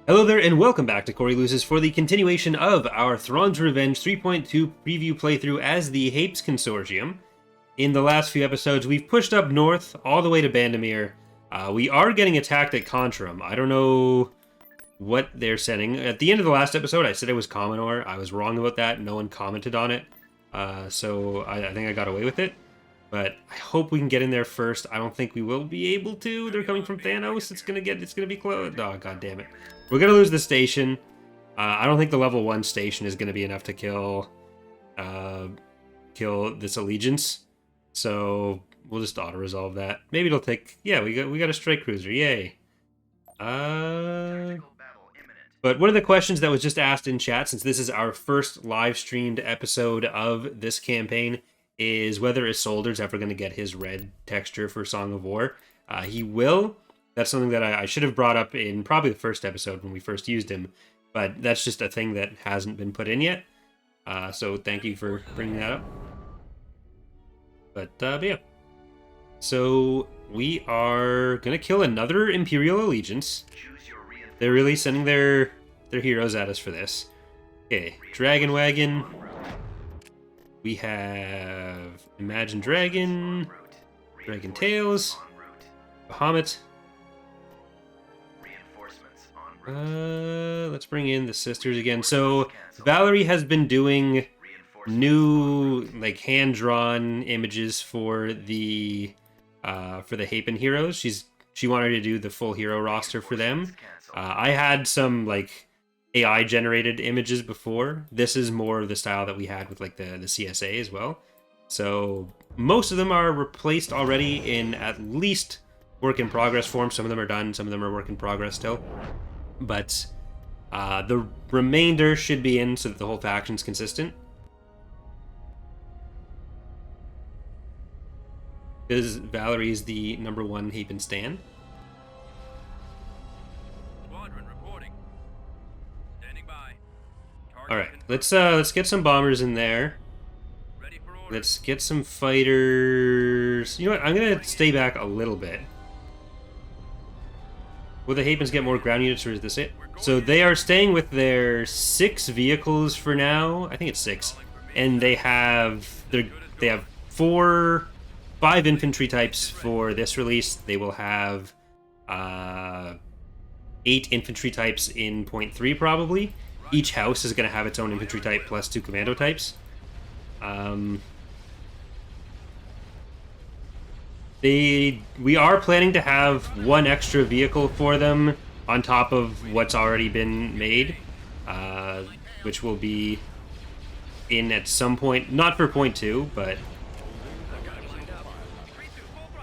Hello there, and welcome back to Corey Loses for the continuation of our Thrawn's Revenge 3.2 preview playthrough as the Hapes Consortium. In the last few episodes, we've pushed up north all the way to Bandamere. We are getting attacked at Contrum. I don't know what they're sending. At the end of the last episode, I said it was Commonor. I was wrong about that. No one commented on it. So I think I got away with it. But I hope we can get in there first. I don't think we will be able to. They're coming from Thanos. It's gonna be close. Oh, god damn it. We're gonna lose the station. I don't think the level 1 station is gonna be enough to kill this allegiance. So we'll just auto-resolve that. Maybe it'll take... Yeah, we got a strike cruiser. Yay. But one of the questions that was just asked in chat, since this is our first live-streamed episode of this campaign, is whether Isolder's ever going to get his red texture for Song of War. He will. That's something that I should have brought up in probably the first episode when we first used him, but that's just a thing that hasn't been put in yet. So thank you for bringing that up. But yeah. So we are going to kill another Imperial Allegiance. They're really sending their heroes at us for this. Okay, Dragon Wagon. We have Imagine Dragon, Dragon Tails, Bahamut. Let's bring in the sisters again. So Valerie has been doing new, like, hand-drawn images for the Hapen heroes. She wanted to do the full hero roster for them. I had some like AI generated images before. This is more of the style that we had with like the CSA as well. So most of them are replaced already in at least work in progress form. Some of them are done, some of them are work in progress still. But the remainder should be in so that the whole faction's consistent. Because Valerie is the #1 Hapen stan. Alright, let's get some bombers in there. Let's get some fighters. You know what, I'm gonna stay back a little bit. Will the Hapens get more ground units, or is this it? So they are staying with their 6 vehicles for now. I think it's 6. And they have 5 infantry types for this release. They will have 8 infantry types in point 3 probably. Each house is going to have its own infantry type plus 2 commando types. We are planning to have 1 extra vehicle for them on top of what's already been made, which will be in at some point, not for point 2, but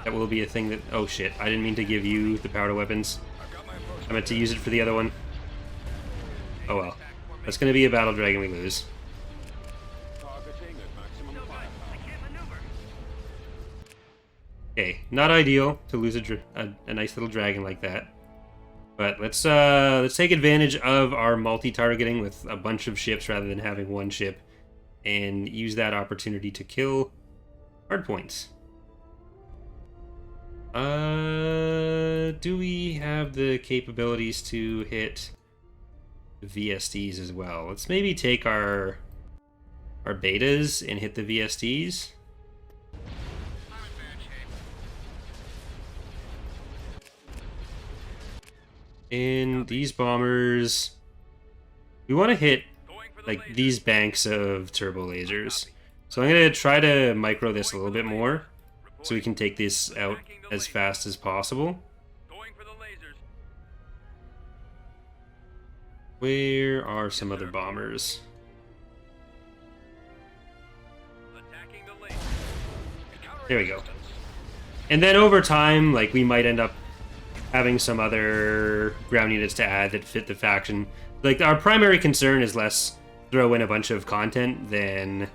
that will be a thing that... Oh shit, I didn't mean to give you the power to weapons. I meant to use it for the other one. Oh well. That's going to be a battle dragon we lose. Okay, not ideal to lose a nice little dragon like that. But let's take advantage of our multi-targeting with a bunch of ships rather than having 1 ship, and use that opportunity to kill hardpoints. Do we have the capabilities to hit VSTs as well? Let's maybe take our betas and hit the VSTs. And these bombers, we want to hit like these banks of turbo lasers. So I'm going to try to micro this a little bit more so we can take this out as fast as possible. Where are some other bombers? There we go. And then over time, like, we might end up having some other ground units to add that fit the faction. Like, our primary concern is less throw in a bunch of content than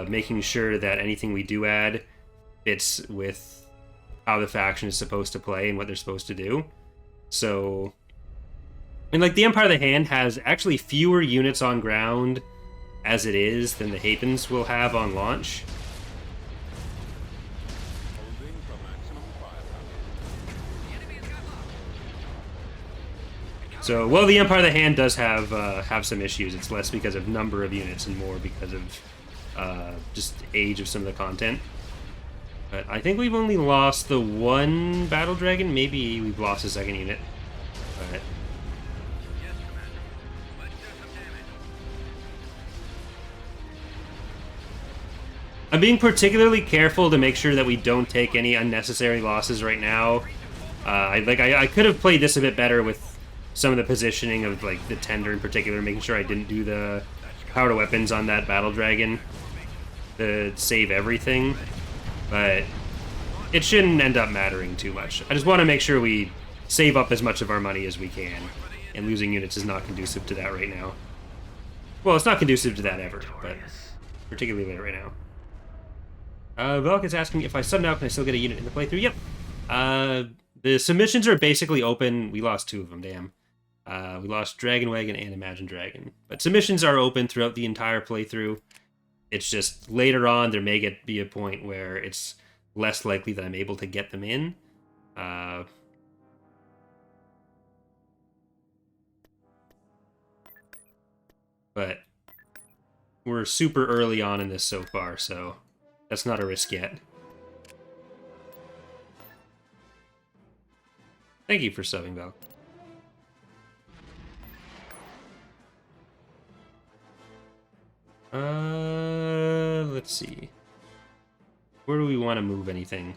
making sure that anything we do add fits with how the faction is supposed to play and what they're supposed to do. So... And, like, the Empire of the Hand has actually fewer units on ground as it is than the Hapens will have on launch. So, well, the Empire of the Hand does have some issues. It's less because of number of units and more because of just age of some of the content. But I think we've only lost the one Battle Dragon. Maybe we've lost a second unit. But I'm being particularly careful to make sure that we don't take any unnecessary losses right now. I could have played this a bit better with some of the positioning of like the tender in particular, making sure I didn't do the power to weapons on that Battle Dragon to save everything. But it shouldn't end up mattering too much. I just want to make sure we save up as much of our money as we can, and losing units is not conducive to that right now. Well, it's not conducive to that ever, but particularly right now. Velk is asking if I sudden out, can I still get a unit in the playthrough? Yep. The submissions are basically open. We lost 2 of them, damn. We lost Dragon Wagon and Imagine Dragon. But submissions are open throughout the entire playthrough. It's just later on there may be a point where it's less likely that I'm able to get them in. But we're super early on in this so far, so that's not a risk yet. Thank you for subbing, Val. Let's see. Where do we want to move anything?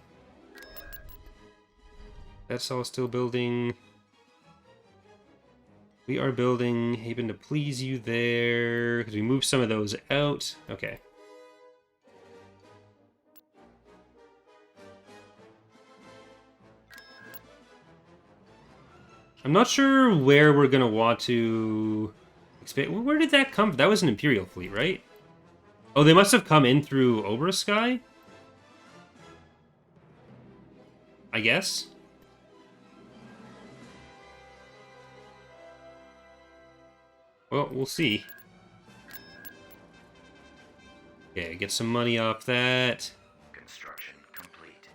That's all still building. We are building Haven to please you there, because we moved some of those out. Okay. I'm not sure where we're going to want to expand. Where did that come from? That was an Imperial fleet, right? Oh, they must have come in through Obersky? I guess? Well, we'll see. Okay, get some money off that. Construction complete.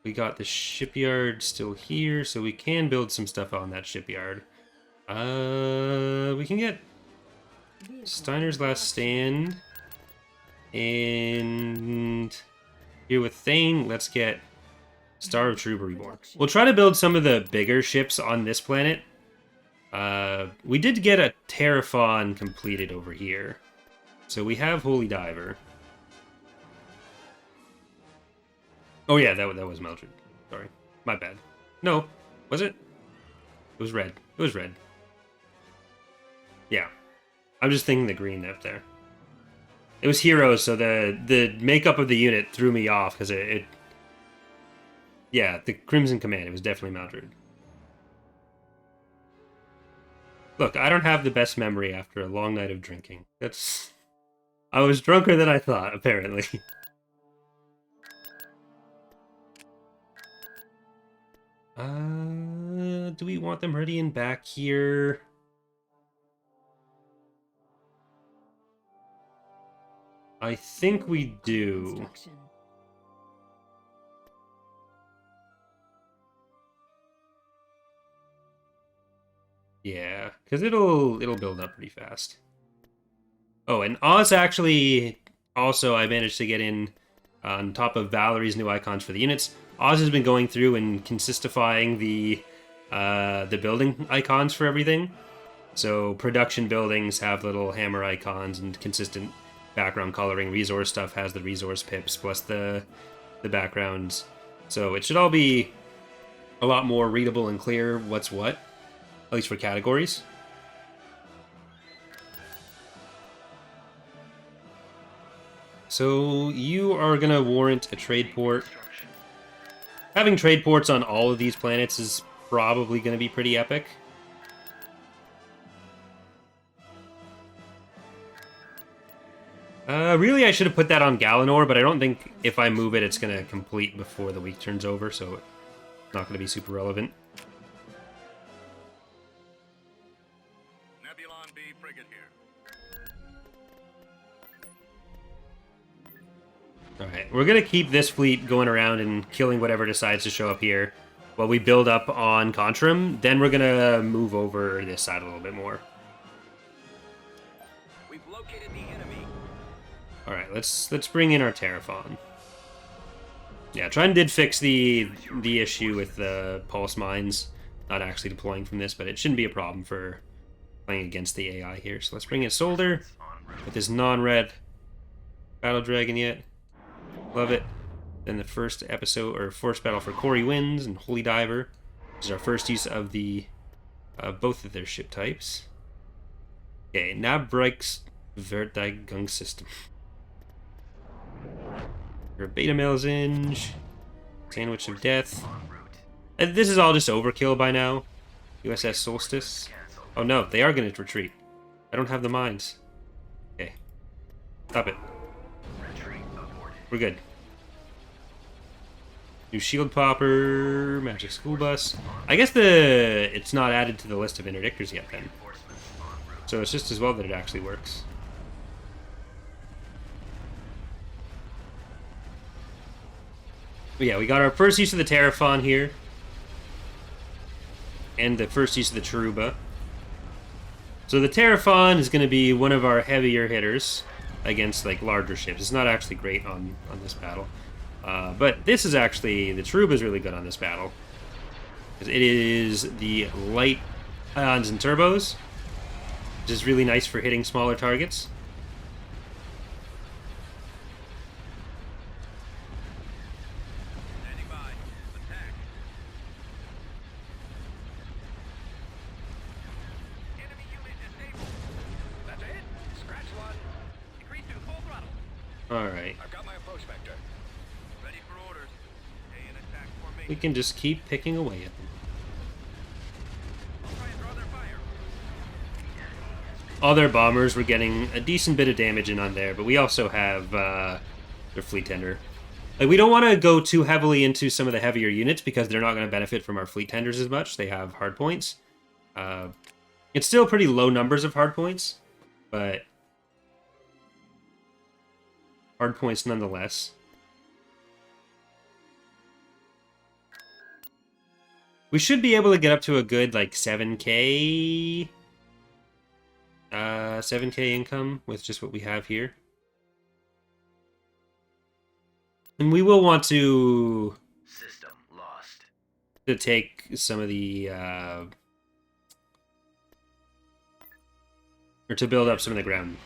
We got the shipyard still here, so we can build some stuff on that shipyard. We can get Steiner's Last Stand. And here with Thane, let's get Star of Truth Reborn. We'll try to build some of the bigger ships on this planet. We did get a Terraphon completed over here. So we have Holy Diver. Oh yeah, that was Mildred. Sorry. My bad. No. Was it? It was red. It was red. Yeah. I'm just thinking the green up there. It was Heroes, so the makeup of the unit threw me off, because it... Yeah, the Crimson Command, it was definitely Mildred. Look, I don't have the best memory after a long night of drinking. That's... I was drunker than I thought, apparently. Do we want the Meridian back here? I think we do. Yeah, because it'll build up pretty fast. Oh, and Oz actually also I managed to get in on top of Valerie's new icons for the units. Oz has been going through and consistifying the building icons for everything. So production buildings have little hammer icons and consistent background coloring. Resource stuff has the resource pips plus the backgrounds. So it should all be a lot more readable and clear what's what, at least for categories. So you are going to warrant a trade port. Having trade ports on all of these planets is probably going to be pretty epic. Really, I should have put that on Galanor, but I don't think if I move it, it's going to complete before the week turns over, so it's not going to be super relevant. Nebulon B frigate here. Alright, we're going to keep this fleet going around and killing whatever decides to show up here. while we build up on Contrim. Then we're gonna move over this side a little bit more. We've located the enemy. All right, let's bring in our Terraphon. Yeah, Tron did fix the issue with the pulse mines not actually deploying from this, but it shouldn't be a problem for playing against the AI here. So let's bring in Soldier with this non-red Battle Dragon yet. Love it. Then the first episode, or first battle for Corey wins, and Holy Diver. This is our first use of the both of their ship types. Okay, Nabrikes Verteigung System. Your Beta Malzinge, Sandwich of Death. This is all just overkill by now. USS Solstice. Oh no, they are going to retreat. I don't have the mines. Okay. Stop it. We're good. New Shield Popper, Magic School Bus. I guess it's not added to the list of interdictors yet then. So it's just as well that it actually works. But yeah, we got our first use of the Terraphon here. And the first use of the Cheruba. So the Terraphon is going to be one of our heavier hitters against like larger ships. It's not actually great on this battle. But this is actually, the Cheruba is really good on this battle. It is the light ions and turbos, which is really nice for hitting smaller targets. Alright. We can just keep picking away at them. All their bombers, we're getting a decent bit of damage in on there, but we also have their fleet tender. Like, we don't want to go too heavily into some of the heavier units because they're not going to benefit from our fleet tenders as much. They have hard points. It's still pretty low numbers of hard points, but hard points nonetheless. We should be able to get up to a good, like, 7k... 7k income with just what we have here. And we will want to... System lost. To take some of the, or to build up some of the ground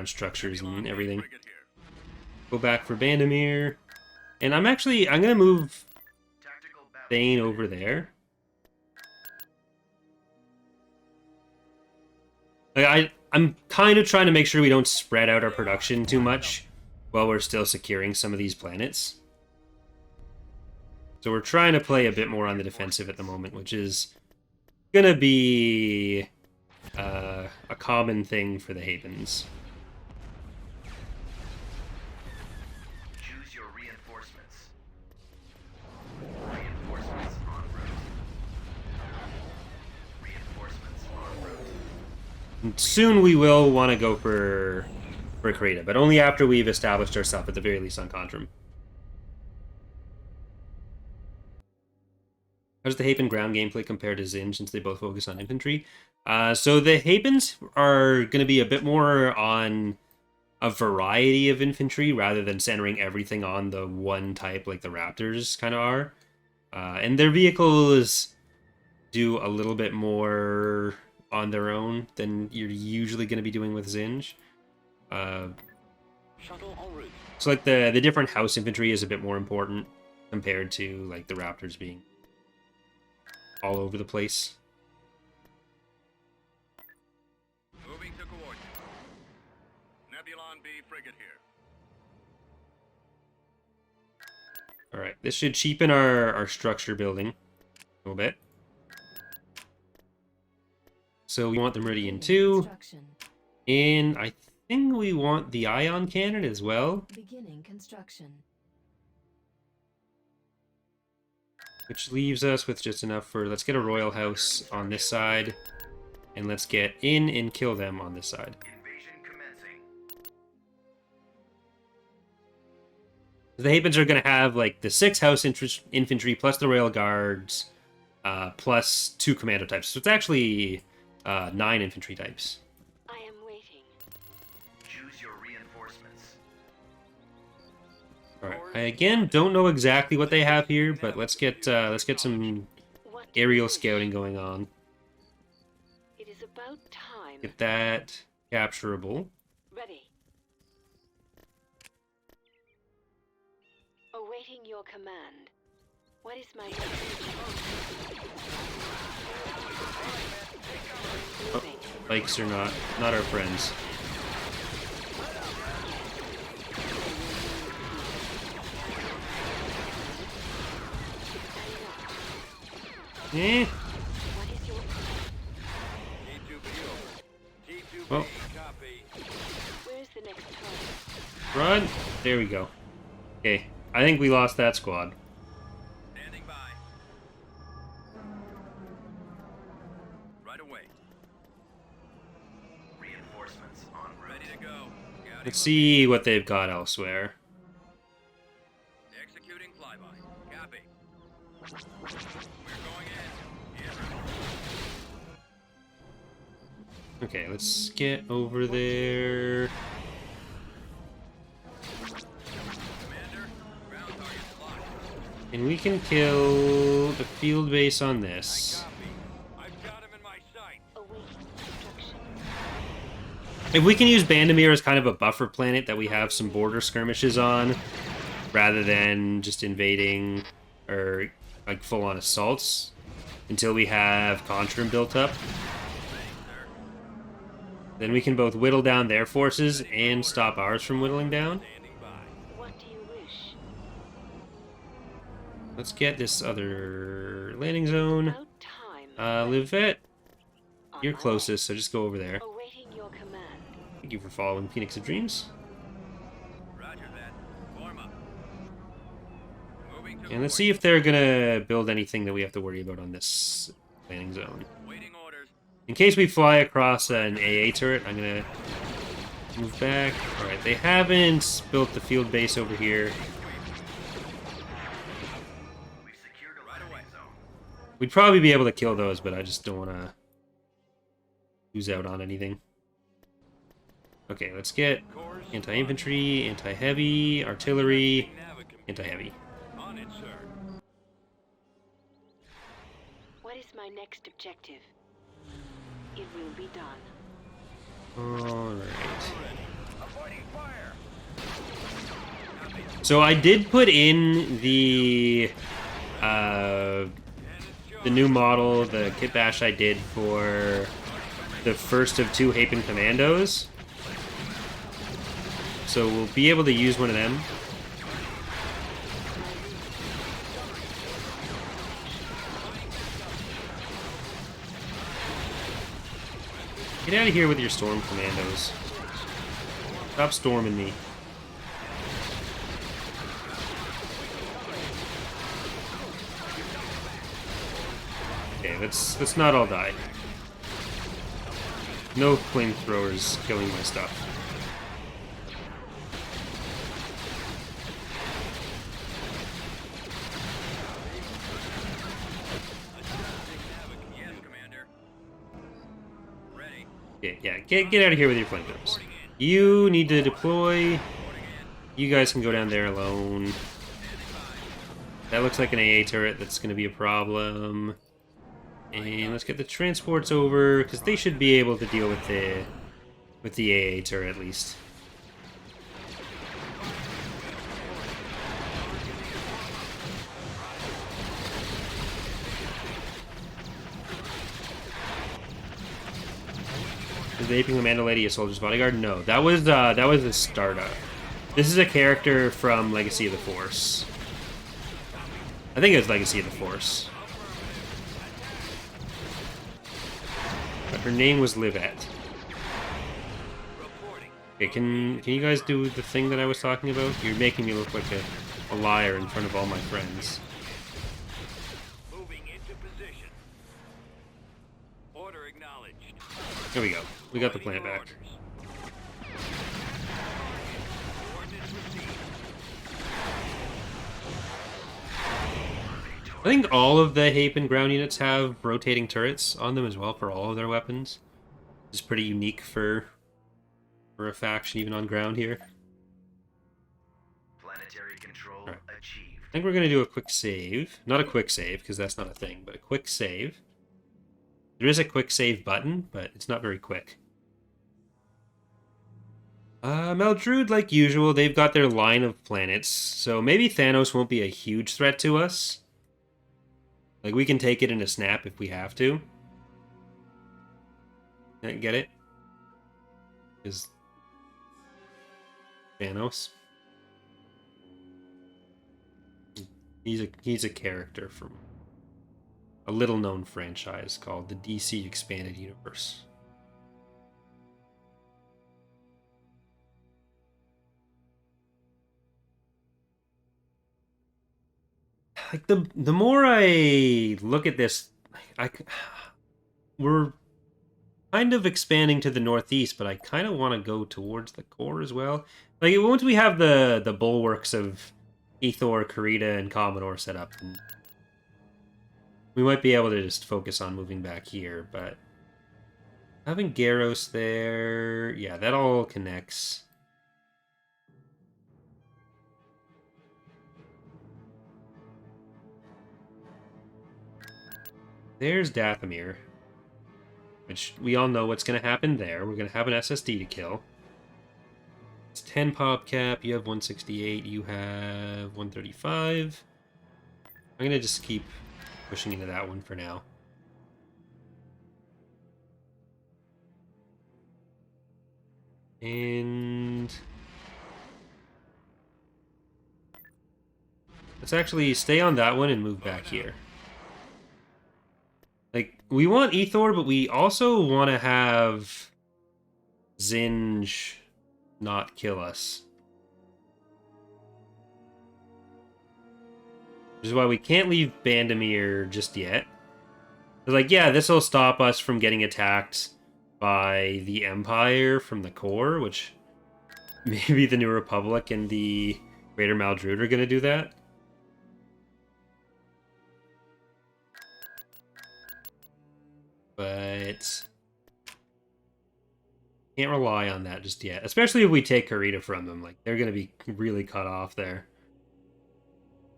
structures and everything. Go back for Bandamere. And I'm gonna move Thane over there. Like, I'm kind of trying to make sure we don't spread out our production too much while we're still securing some of these planets. So we're trying to play a bit more on the defensive at the moment, which is gonna be a common thing for the Havens. Choose your reinforcements. Reinforcements en route. Reinforcements en route. And soon we will want to go for Krita, but only after we've established ourselves at the very least on Contrim. How does the Hapen ground gameplay compare to Zinj since they both focus on infantry? So the Hapens are going to be a bit more on a variety of infantry rather than centering everything on the one type like the Raptors kind of are. And their vehicles do a little bit more on their own than you're usually going to be doing with Zinj. Shuttle en route. So like the different house infantry is a bit more important compared to like the Raptors being all over the place. Moving to coordinates. Nebulon B frigate here. Alright, this should cheapen our structure building a little bit. So we want the Meridian 2. And I think we want the ion cannon as well. Beginning construction. Which leaves us with just enough for... Let's get a royal house on this side. And let's get in and kill them on this side. Invasion commencing. The Hapens are going to have like the 6 house infantry plus the rail guards, plus 2 commando types. So it's actually 9 infantry types. I am waiting. Choose your reinforcements. All right. I again don't know exactly what they have here, but let's get some What do you aerial wish? scouting going on. It is about time. Get that capturable. Ready. Awaiting your command. What is my next Moving. Bikes are not our friends. Eh. What is your Well, Copy. Where's the next target? run. There we go. Okay. I think we lost that squad. Standing by. Right away. Reinforcements en route. Ready to go. Let's see what they've got elsewhere. Executing flyby. Copy. We're going in. En route. Okay, let's get over there. Commander, ground target locked. And we can kill the field base on this. Copy. I've got him in my sight. Awaiting instruction. If we can use Bandamir as kind of a buffer planet that we have some border skirmishes on, rather than just invading or like full-on assaults until we have Contrim built up, then we can both whittle down their forces and stop ours from whittling down. Standing by. What do you wish? Let's get this other landing zone. About time. Livette, On you're my way. closest, so just go over there. Awaiting your command. Thank you for following Phoenix of Dreams. Roger that. Form up. Moving to And let's see if they're gonna build anything that we have to worry about on this landing zone. waiting orders. In case we fly across an AA turret, I'm gonna move back. Alright, they haven't built the field base over here. We've secured a right away zone. We'd probably be able to kill those, but I just don't want to lose out on anything. Okay, let's get anti-infantry, anti-heavy, artillery, anti-heavy. On it, sir. What is my next objective? It will be done. Alright. Avoiding fire. So I did put in the new model, the kit bash I did for the first of 2 Hapen Commandos. So we'll be able to use one of them. Get out of here with your storm commandos. Stop storming me. Okay, let's not all die. No flamethrowers killing my stuff. Yes, Commander. Ready. Yeah, get out of here with your flamethrowers. You need to deploy. You guys can go down there alone. That looks like an AA turret. That's going to be a problem. And let's get the transports over, because they should be able to deal with the AA turret at least. Is the Aping Amanda Lady a soldier's bodyguard? No, that was a startup. This is a character from Legacy of the Force. I think it was Legacy of the Force. But her name was Livette. Okay, can you guys do the thing that I was talking about? You're making me look like a liar in front of all my friends. Moving into position. Order acknowledged. There we go. We got the plant back. Coordinates received. I think all of the Hapen ground units have rotating turrets on them as well for all of their weapons. It's pretty unique for a faction even on ground here. Planetary control achieved. I think we're going to do a quick save. Not a quick save, because that's not a thing, but a quick save. There is a quick save button, but it's not very quick. Maldrude, like usual, they've got their line of planets, so maybe Thanos won't be a huge threat to us. Like, we can take it in a snap if we have to. Get it? Is Thanos. He's a character from a little-known franchise called the DC Expanded Universe. Like the more I look at this, we're kind of expanding to the northeast, but I kind of want to go towards the core as well. Like once we have the bulwarks of Ethor, Karita, and Commodore set up, we might be able to just focus on moving back here. But having Garros there, yeah, that all connects. There's Dathomir, which we all know what's going to happen there. We're going to have an SSD to kill. It's 10 pop cap. You have 168. You have 135. I'm going to just keep pushing into that one for now. And let's actually stay on that one and move back here. Like, we want Ethor, but we also want to have Zinj not kill us. Which is why we can't leave Bandamir just yet. Like, yeah, this will stop us from getting attacked by the Empire from the core, which maybe the New Republic and the Greater Maldrude are going to do that. But can't rely on that just yet. Especially if we take Karita from them. Like, they're going to be really cut off there.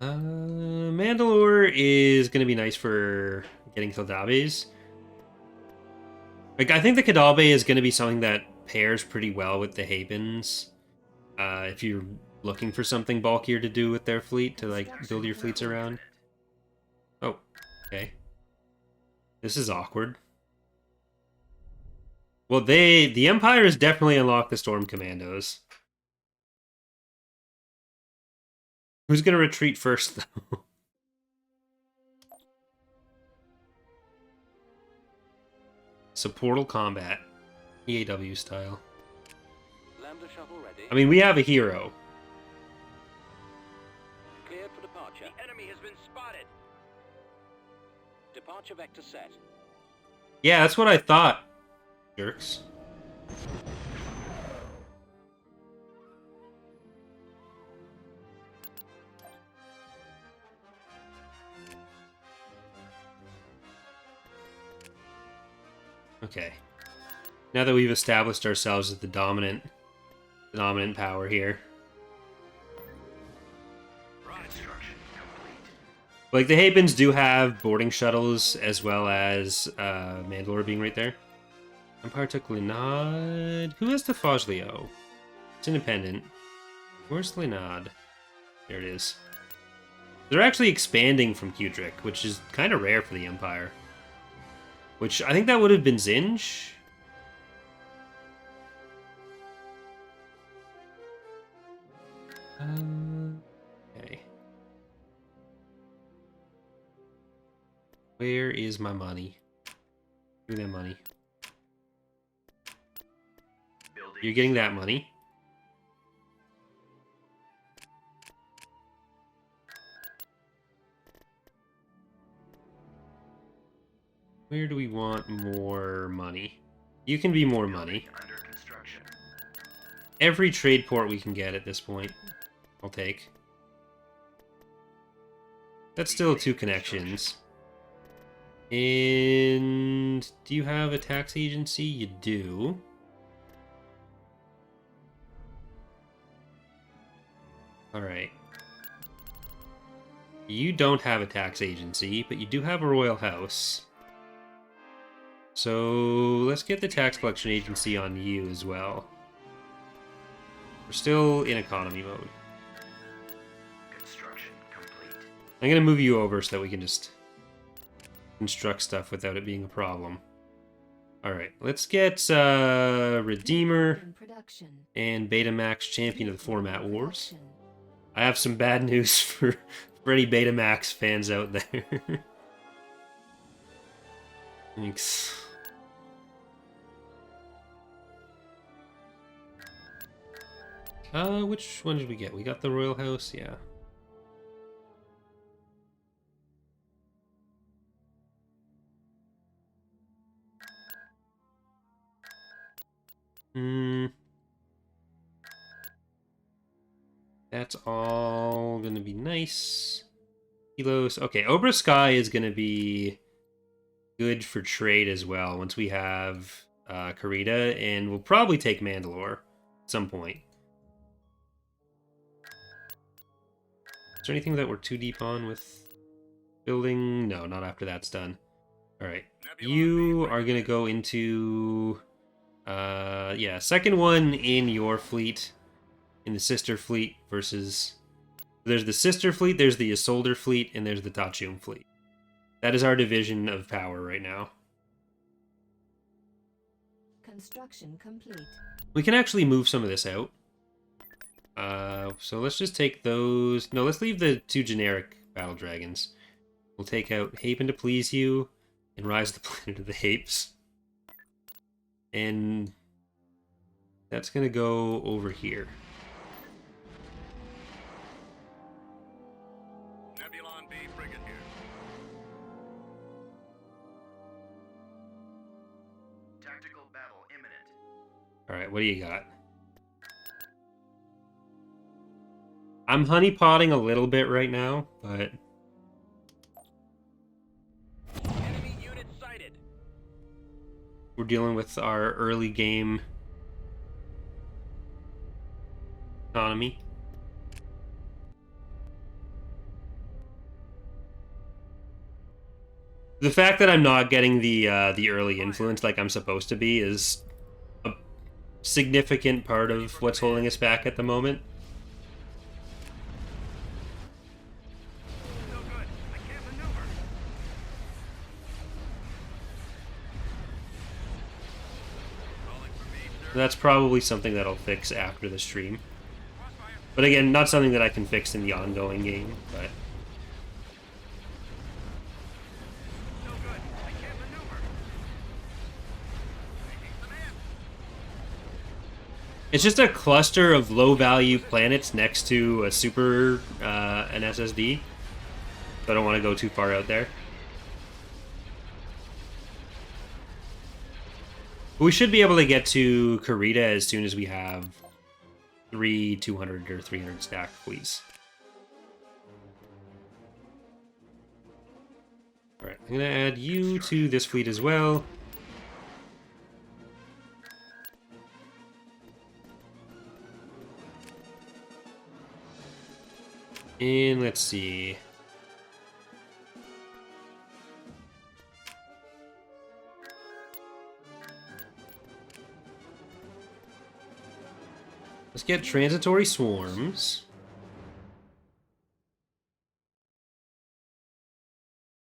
Mandalore is going to be nice for getting Kildabes. Like, I think the Kildabes is going to be something that pairs pretty well with the Hapens. If you're looking for something bulkier to do with their fleet, to, like, build your fleets around. Oh, okay. This is awkward. Well, the Empire has definitely unlocked the Storm Commandos. Who's going to retreat first, though? So, Portal Combat. EAW style. Lambda shuttle ready. I mean, we have a hero. Cleared for departure. The enemy has been spotted. Departure vector set. Yeah, that's what I thought. Jerks. Okay. Now that we've established ourselves as the dominant power here. Construction complete. Like, the Hapens do have boarding shuttles, as well as Mandalore being right there. Empire took Linad. Who has the Foglio? It's independent. Where's Linad? There it is. They're actually expanding from Kudrik, which is kind of rare for the Empire. Which, I think that would have been Zinj. Okay. Where is my money? Give me that money. You're getting that money. Where do we want more money? You can be more money. Under construction. Every trade port we can get at this point, I'll take. That's still 2 connections. And do you have a tax agency? You do. Alright. You don't have a tax agency, but you do have a royal house. So let's get the tax collection agency on you as well. We're still in economy mode. Construction complete. I'm gonna move you over so that we can just construct stuff without it being a problem. Alright, let's get Redeemer and Betamax Champion of the Format Wars. I have some bad news for any Betamax fans out there. Thanks. Which one did we get? We got the Royal House, yeah. That's all gonna be nice. Kilos. Okay, Obra Sky is gonna be good for trade as well once we have Karita, and we'll probably take Mandalore at some point. Is there anything that we're too deep on with building? No, not after that's done. Alright. You are gonna go into yeah, second one in your fleet, in the sister fleet versus... There's the sister fleet, there's the Isolder fleet, and there's the Tachum fleet. That is our division of power right now. Construction complete. We can actually move some of this out. So let's just take those... No, let's leave the 2 generic battle dragons. We'll take out Hapen to Please You and Rise the Planet of the Hapes. And that's gonna go over here. Nebulon B frigate here. Tactical battle imminent. Alright, what do you got? I'm honeypotting a little bit right now, but... Enemy unit sighted. We're dealing with our early game economy. The fact that I'm not getting the early influence like I'm supposed to be is a significant part of what's holding us back at the moment. No good. I can't maneuver. Calling for me, sir. That's probably something that I'll fix after the stream. Crossfire. But again, not something that I can fix in the ongoing game, but... No good. I can't maneuver. Taking command. It's just a cluster of low-value planets next to a super, an SSD. So I don't want to go too far out there. But we should be able to get to Karita as soon as we have 3 200 or 300 stack fleets. Alright, I'm going to add you to this fleet as well. And let's see. Let's get transitory swarms.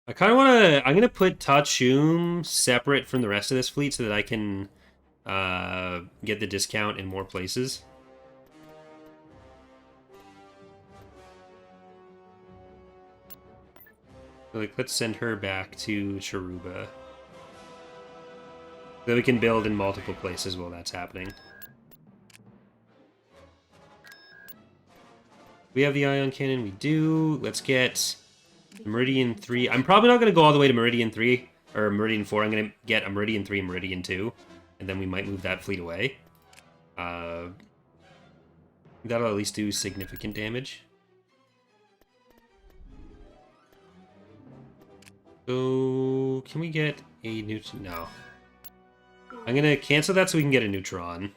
I kind of want to... I'm going to put Tachum separate from the rest of this fleet so that I can get the discount in more places. Like, let's send her back to Charuba. So we can build in multiple places while that's happening. We have the ion cannon, we do. Let's get Meridian 3. I'm probably not going to go all the way to Meridian 3, or Meridian 4. I'm going to get a Meridian 3 and Meridian 2, and then we might move that fleet away. That'll at least do significant damage. So, can we get a neutron? No. I'm gonna cancel that so we can get a neutron.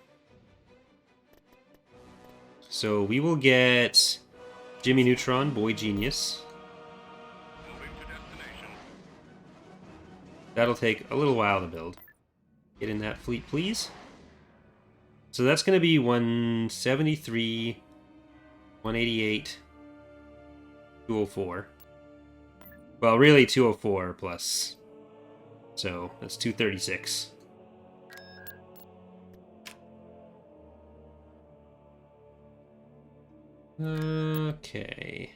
So we will get Jimmy Neutron, Boy Genius. Moving to destination. That'll take a little while to build. Get in that fleet, please. So that's going to be 173, 188, 204. Well, really 204 plus. So that's 236. Okay.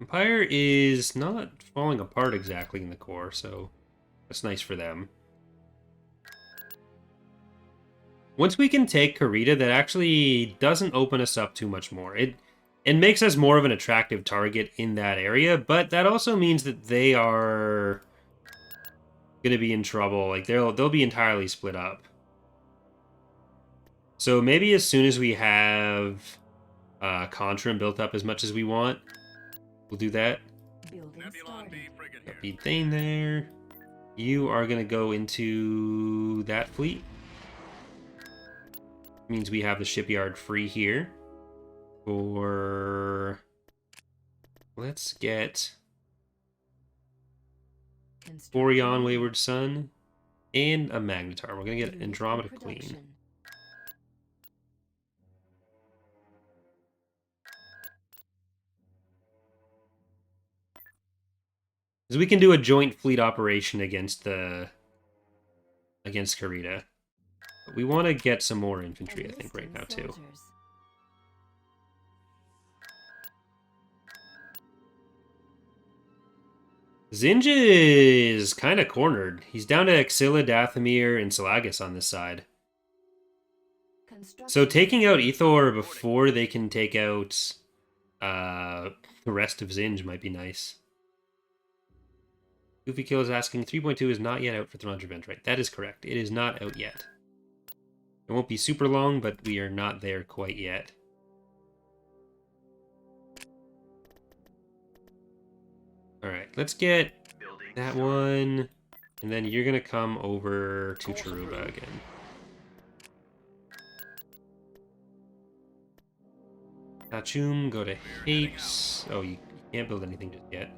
Empire is not falling apart exactly in the core, so that's nice for them. Once we can take Karita, that actually doesn't open us up too much more. It makes us more of an attractive target in that area, but that also means that they are gonna be in trouble. Like they'll be entirely split up. So maybe as soon as we have Contram built up as much as we want, we'll do that. Building Nebulon B started. frigate here. Be Thane there. You are gonna go into that fleet. Means we have the shipyard free here. Or let's get Orion Wayward Sun and a Magnetar. We're gonna get Unit Andromeda in Queen. production. Because we can do a joint fleet operation against Karita. But we want to get some more infantry, I think, right now too. Soldiers. Zinj is kind of cornered. He's down to Axilla, Dathomir, and Selagus on this side. Construction. So taking out Ethor before they can take out the rest of Zinj might be nice. Goofy Kill is asking, 3.2 is not yet out for Thrawn's Revenge, right? That is correct. It is not out yet. It won't be super long, but we are not there quite yet. Alright, let's get Building that started. one, and then you're going to come over to Charuba again. Tachum, go to Hapes. Oh, you can't build anything just yet.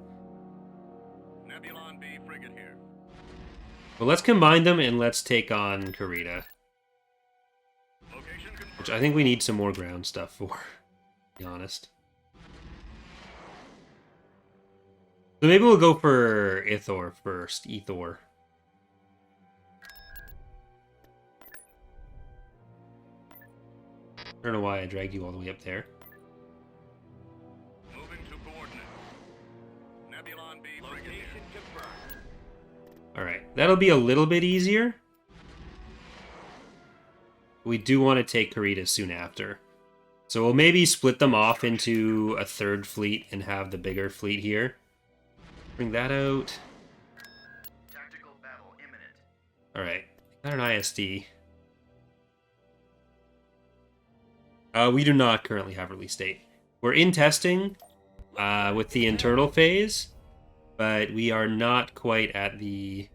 Nebulon B frigate here. Well, let's combine them and let's take on Karita, Location confirmed. which I think we need some more ground stuff for, to be honest. So maybe we'll go for Ithor first. Ethor. I don't know why I dragged you all the way up there. Moving to coordinate. Nebulon B frigate here. Confirmed. Alright, that'll be a little bit easier. We do want to take Karita soon after. So we'll maybe split them off into a third fleet and have the bigger fleet here. Bring that out. Tactical battle imminent. Alright, got an ISD. We do not currently have release date. We're in testing with the internal phase, but we are not quite at the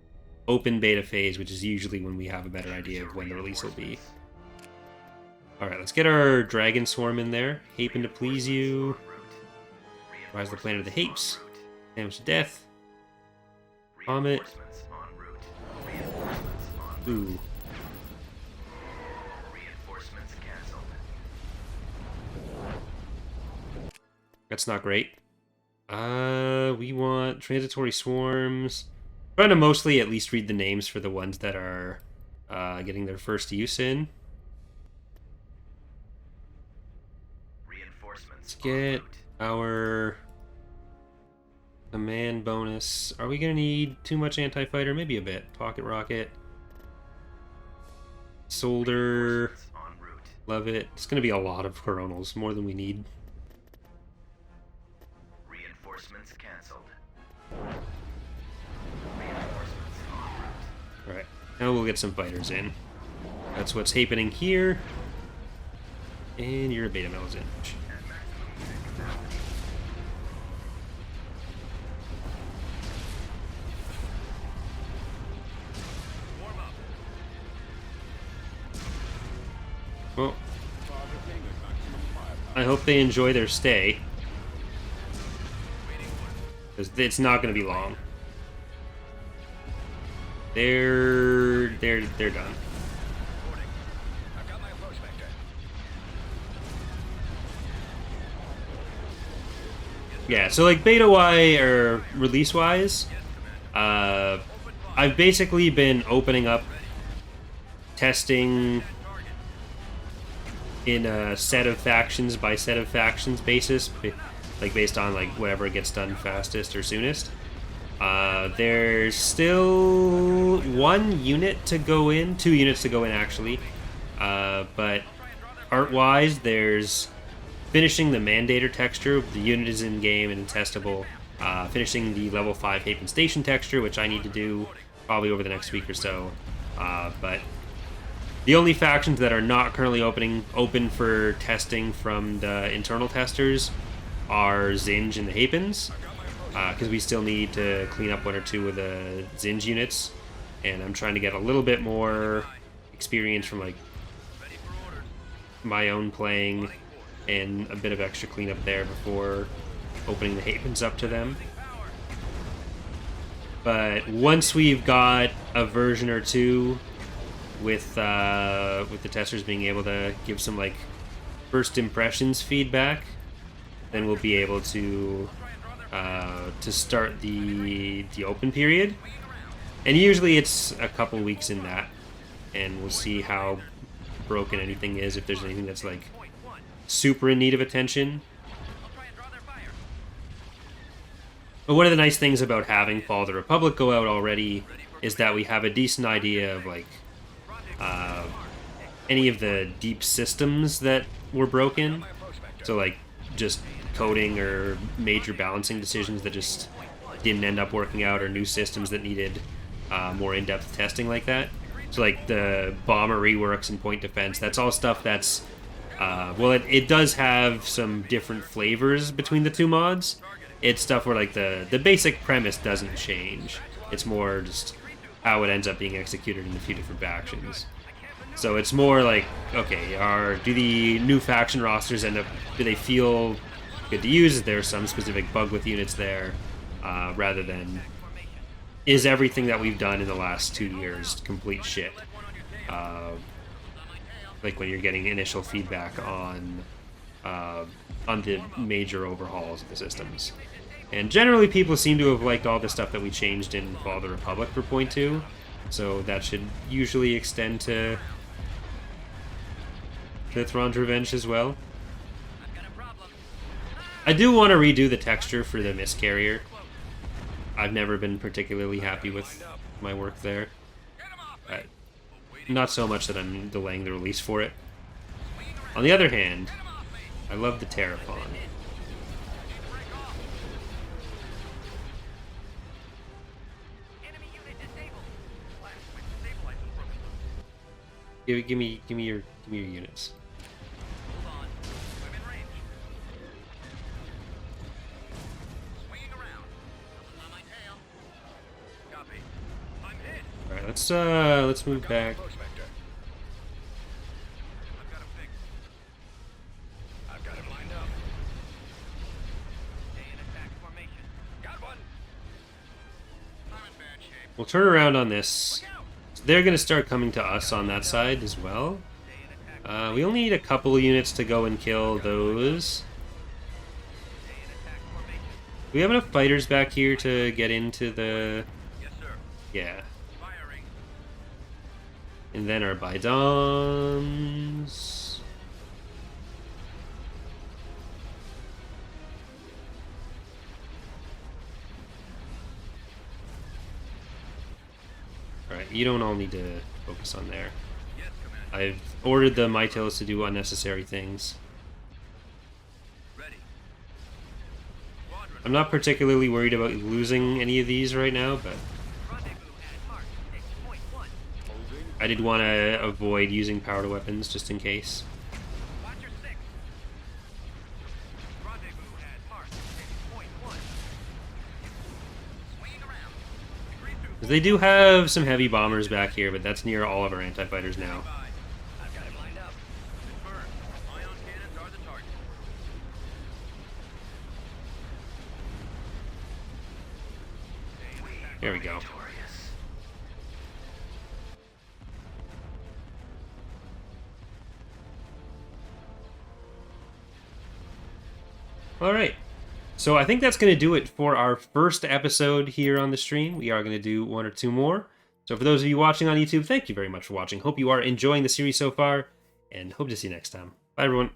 open beta phase, which is usually when we have a better idea of when the release will be. Alright, let's get our Dragon Swarm in there. Hapen to please you. Rise the planet of the Hapes. Damage to death. Comet. Reinforcements en route. Reinforcements en route. Ooh. Reinforcements cancelled. That's not great. We want transitory swarms. Trying to mostly at least read the names for the ones that are getting their first use in. Reinforcements Let's get en route. our command bonus. Are we gonna need too much anti-fighter? Maybe a bit. Pocket rocket. Soldier. Reinforcements en route. Love it. It's gonna be a lot of coronals, more than we need. Reinforcements cancelled. Reinforcements en route. Alright, now we'll get some fighters in. That's what's happening here. And you're a beta Melzin. Warm up. Well, I hope they enjoy their stay. Because it's not going to be long. They're done. Reporting. I've got my approach vector. Yeah, so like beta-wise or release-wise, I've basically been opening up testing in a set of factions by set of factions basis, like based on like whatever gets done fastest or soonest. There's still 1 unit to go in, 2 units to go in actually, but art-wise, there's finishing the Mandator texture. The unit is in game and testable. Finishing the level 5 Hapes Station texture, which I need to do probably over the next week or so. But the only factions that are not currently open for testing from the internal testers are Zinj and the Hapens, because we still need to clean up 1 or 2 of the Zinj units, and I'm trying to get a little bit more experience from like my own playing and a bit of extra cleanup there before opening the Hapens up to them. But once we've got a version or 2 with the testers being able to give some like first impressions feedback, then we'll be able to start the open period. And usually it's a couple weeks in that, and we'll see how broken anything is, if there's anything that's like super in need of attention. But one of the nice things about having Fall of the Republic go out already is that we have a decent idea of like any of the deep systems that were broken. So like just coding or major balancing decisions that just didn't end up working out, or new systems that needed more in-depth testing like that. So like the bomber reworks and point defense, that's all stuff that's well, it does have some different flavors between the 2 mods. It's stuff where like the basic premise doesn't change. It's more just how it ends up being executed in a few different factions. So it's more like, okay, do the new faction rosters do they feel good to use? Is there some specific bug with units there? Rather than, is everything that we've done in the last 2 years complete shit? Like when you're getting initial feedback on the major overhauls of the systems. And generally people seem to have liked all the stuff that we changed in Fall of the Republic for Point 2, so that should usually extend to Thrawn's Revenge as well. I do want to redo the texture for the Miscarrier. I've never been particularly happy with my work there. Not so much that I'm delaying the release for it. On the other hand, I love the Terraphon. Give me your units. Hold on. I'm in range. Swinging around. On my tail. Copy. I'm hit. All right, let's move back. Approach vector. I've got him fixed. I've got him lined up. Stay in attack formation. Got one. I'm in bad shape. We'll turn around on this. They're going to start coming to us on that side as well. We only need a couple of units to go and kill those. Do we have enough fighters back here to get into the... Yes, sir. Yeah. Firing. And then our Bidons. Alright, you don't all need to focus on there. Yes, Commander. I've ordered the Mytils to do unnecessary things. Ready. Squadron. I'm not particularly worried about losing any of these right now, but Rendezvous at mark. Take point 1. I did want to avoid using powered weapons just in case. Watch your 6. 'Cause they do have some heavy bombers back here, but that's near all of our anti-fighters now. Bye. I've got it lined up. Confirmed. Ion cannons are the target. There we go. Victorious. Alright. So I think that's going to do it for our first episode here on the stream. We are going to do one or two more. So for those of you watching on YouTube, thank you very much for watching. Hope you are enjoying the series so far, and hope to see you next time. Bye, everyone.